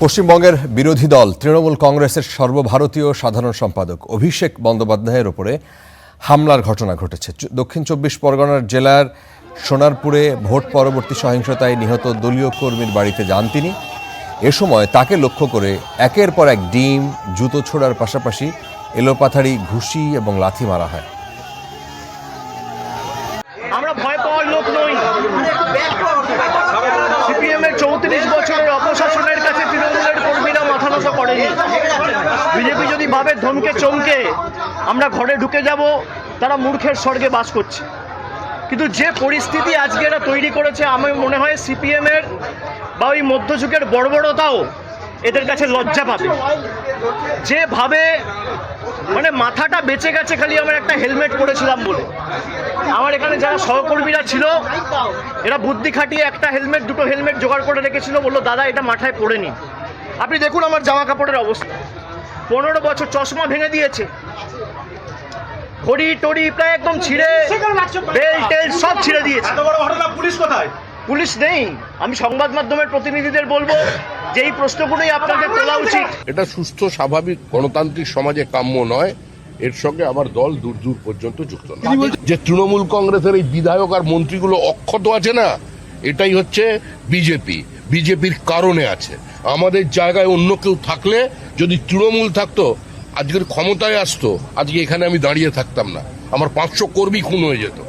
পশ্চিমবঙ্গের বিরোধী দল তৃণমূল কংগ্রেসের সর্বভারতীয় সাধারণ সম্পাদক অভিষেক বন্দ্যোপাধ্যায়ের ওপরে হামলার ঘটনা ঘটেছে। দক্ষিণ ২৪ পরগনার জেলার সোনারপুরে ভোট পরবর্তী সহিংসতায় নিহত দলীয় কর্মীর বাড়িতে যান তিনি। এ সময় তাকে লক্ষ্য করে একের পর এক ডিম, জুতো ছোড়ার পাশাপাশি এলোপাথাড়ি ঘুষি এবং লাথি মারা হয়। আমরা ভয় পাওয়ার লোক নই। সিপিএম এর ৩৪ বছরের অপশাসনের কাছে তৃণমূলের কর্মীরা মাথা নত করেনি। বিজেপি যদি ভাবে ধমকে চমকে আমরা ঘরে ঢুকে যাব, তারা মূর্খের স্বর্গে বাস করছে। কিন্তু যে পরিস্থিতি আজকে এরা তৈরি করেছে, আমার মনে হয় সিপিএম এর বা ওই মধ্যযুগের বর্বরতাও এদের কাছে লজ্জা পাবে। যেভাবে মানে মাথাটা বেঁচে গেছে খালি আমার একটা হেলমেট পরেছিলাম বলে। আমার এখানে যারা সহকর্মীরা ছিল এরা বুদ্ধি খাটিয়ে একটা হেলমেট, দুটো হেলমেট জোগাড় করে রেখেছিল, বললো দাদা এটা মাথায় পরে নিন। আপনি দেখুন আমার জামা কাপড়ের অবস্থা। ১৫ বছর চশমা ভেঙে দিয়েছে, ঘড়ি টড়ি প্রায় একদম ছিঁড়ে, বেল টেল সব ছিঁড়ে দিয়েছে। পুলিশ কোথায়? পুলিশ নেই। আমি সংবাদ মাধ্যমের প্রতিনিধিদের বলবো যে এই প্রশ্নগুলোই আপনাদের তোলা উচিত। এটা সুস্থ স্বাভাবিক গণতান্ত্রিক সমাজে কাম্য নয়। এর সঙ্গে আমার দল দূর দূর পর্যন্ত যুক্ত নয়। যে তৃণমূল কংগ্রেসের এই বিধায়ক আর মন্ত্রীগুলো অক্ষত আছে না, এটাই হচ্ছে বিজেপির কারণে আছে। আমাদের জায়গায় অন্য কেউ থাকলে, যদি তৃণমূল থাকতো, আজকের ক্ষমতায় আসতো, আজকে এখানে আমি দাঁড়িয়ে থাকতাম না, আমার ৫০০ কর্মী খুন হয়ে যেত।